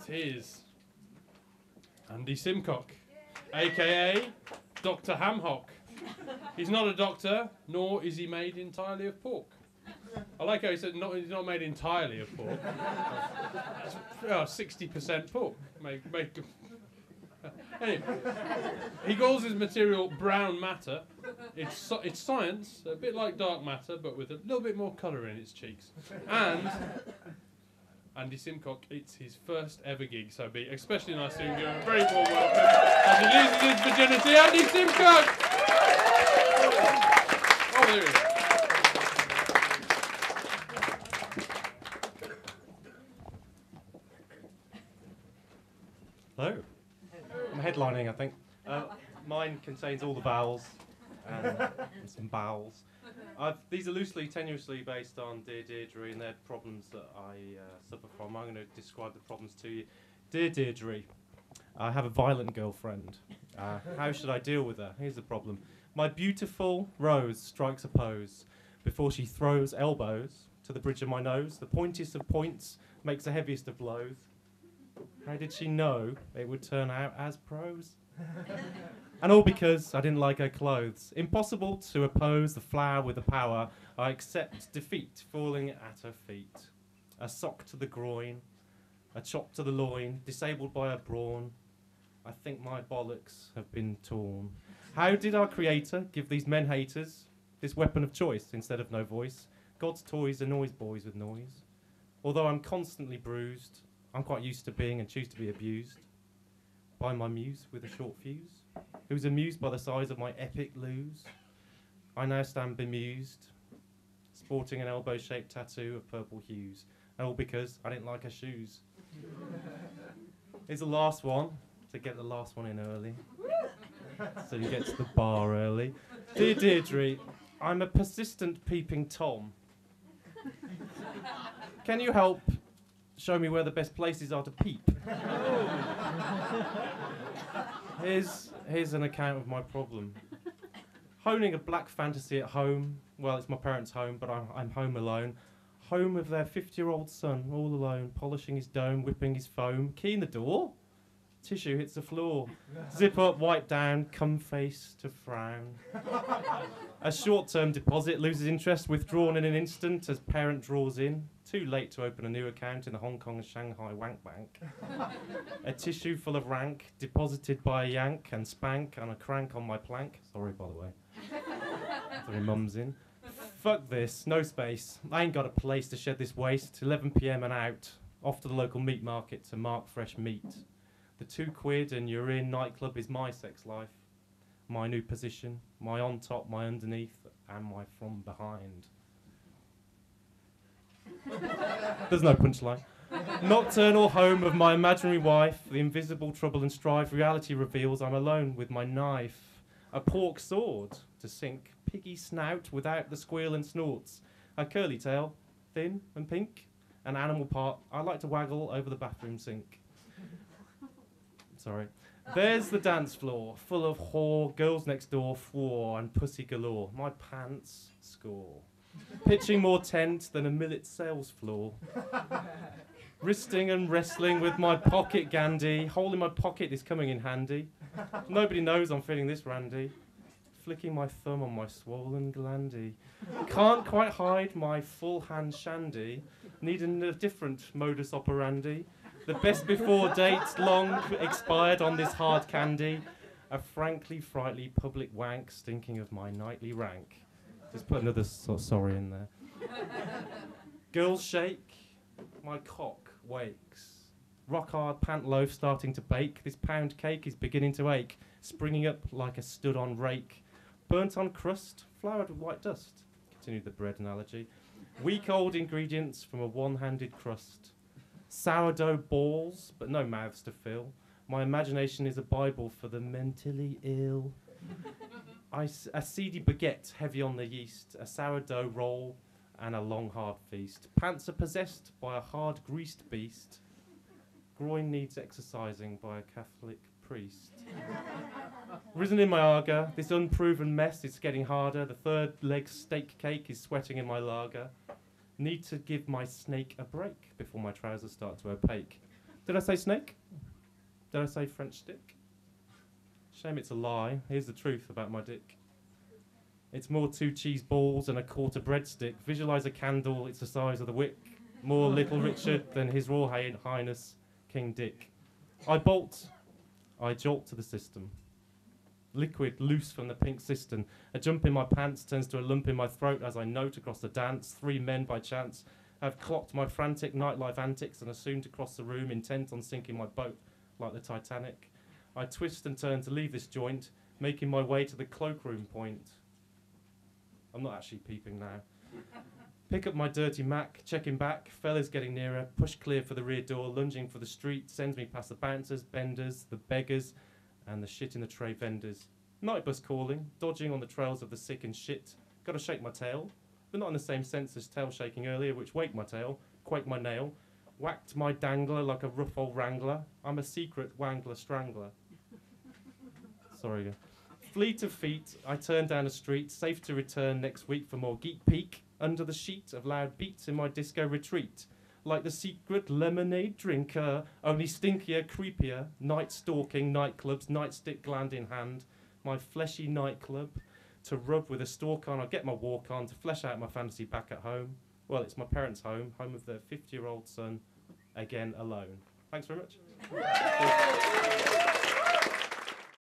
is Andy Simcock, a.k.a. Dr. Hamhock. He's not a doctor, nor is he made entirely of pork. I like how he said he's not made entirely of pork. 60% pork. Anyway, he calls his material brown matter. It's science, a bit like dark matter, but with a little bit more colour in its cheeks. And Andy Simcock, it's his first ever gig, so be especially nice to give him a very warm welcome as he loses his virginity, Andy Simcock! Oh, there he is. Hello. I'm headlining, I think. Mine contains all the vowels and some bowels. These are loosely, tenuously based on Dear Deirdre and their problems that I suffer from. I'm going to describe the problems to you. Dear Deirdre, I have a violent girlfriend. How should I deal with her? Here's the problem. My beautiful rose strikes a pose before she throws elbows to the bridge of my nose. The pointiest of points makes the heaviest of blows. How did she know it would turn out as prose? And all because I didn't like her clothes. Impossible to oppose the flower with the power. I accept defeat, falling at her feet. A sock to the groin, a chop to the loin, disabled by a brawn. I think my bollocks have been torn. How did our creator give these men haters this weapon of choice instead of no voice? God's toys annoys boys with noise. Although I'm constantly bruised, I'm quite used to being and choose to be abused by my muse with a short fuse, who's amused by the size of my epic lose. I now stand bemused, sporting an elbow-shaped tattoo of purple hues, and all because I didn't like her shoes. Here's the last one, to get the last one in early, so you get to the bar early. Dear Deirdre, I'm a persistent peeping Tom. Can you help show me where the best places are to peep? Here's an account of my problem. Honing a black fantasy at home. Well, it's my parents' home, but I'm home alone. Home of their 50-year-old son, all alone, polishing his dome, whipping his foam. Key in the door. Tissue hits the floor. Zip up, wipe down, come face to frown. A short-term deposit loses interest, withdrawn in an instant as parent draws in. Too late to open a new account in the Hong Kong and Shanghai Wank Bank. A tissue full of rank, deposited by a yank and spank and a crank on my plank. Sorry, by the way. Sorry, mum's in. Fuck this, no space. I ain't got a place to shed this waste. 11 p.m. and out. Off to the local meat market to mark fresh meat. The £2 and you're in nightclub is my sex life. My new position, my on top, my underneath, and my from behind. There's no punchline. Nocturnal home of my imaginary wife, the invisible trouble and strife. Reality reveals I'm alone with my knife. A pork sword to sink, piggy snout without the squeal and snorts. A curly tail, thin and pink. An animal part I like to waggle over the bathroom sink. Sorry. There's the dance floor, full of whore, girls next door, floor, and pussy galore. My pants score. Pitching more tent than a millet sales floor. Wristing and wrestling with my pocket gandy. Hole in my pocket is coming in handy. Nobody knows I'm feeling this randy. Flicking my thumb on my swollen glandy. Can't quite hide my full hand shandy. Needing a different modus operandi. The best before date long expired on this hard candy. A frankly frightly public wank stinking of my nightly rank. Just put another sorry in there. Girls shake, my cock wakes. Rock hard pant loaf starting to bake. This pound cake is beginning to ache, springing up like a stood on rake. Burnt on crust, floured with white dust. Continue the bread analogy. Weak old ingredients from a one-handed crust. Sourdough balls, but no mouths to fill. My imagination is a Bible for the mentally ill. A seedy baguette heavy on the yeast, a sourdough roll, and a long hard feast. Pants are possessed by a hard greased beast. Groin needs exercising by a Catholic priest. Risen in my arga, this unproven mess is getting harder. The third leg steak cake is sweating in my lager. Need to give my snake a break before my trousers start to opaque. Did I say snake? Did I say French stick? Shame it's a lie. Here's the truth about my dick. It's more 2 cheese balls and a quarter breadstick. Visualise a candle, it's the size of the wick. More Little Richard than His Royal Highness King Dick. I bolt, I jolt to the system. Liquid loose from the pink cistern. A jump in my pants turns to a lump in my throat as I note across the dance. 3 men by chance have clocked my frantic nightlife antics and are soon to cross the room, intent on sinking my boat like the Titanic. I twist and turn to leave this joint, making my way to the cloakroom point. I'm not actually peeping now. Pick up my dirty Mac, checking back, fellas getting nearer, push clear for the rear door, lunging for the street, sends me past the bouncers, benders, the beggars, and the shit in the tray vendors. Night bus calling, dodging on the trails of the sick and shit. Gotta shake my tail, but not in the same sense as tail shaking earlier, which waked my tail, quaked my nail, whacked my dangler like a rough old wrangler. I'm a secret wangler strangler. Sorry. Fleet of feet, I turn down a street, safe to return next week for more geek peek, under the sheet of loud beats in my disco retreat. Like the secret lemonade drinker, only stinkier, creepier, night stalking, nightclubs, nightstick gland in hand, my fleshy nightclub, to rub with a stalk on, I get my walk on, to flesh out my fantasy back at home. Well, it's my parents' home of their 50-year-old son, again alone. Thanks very much.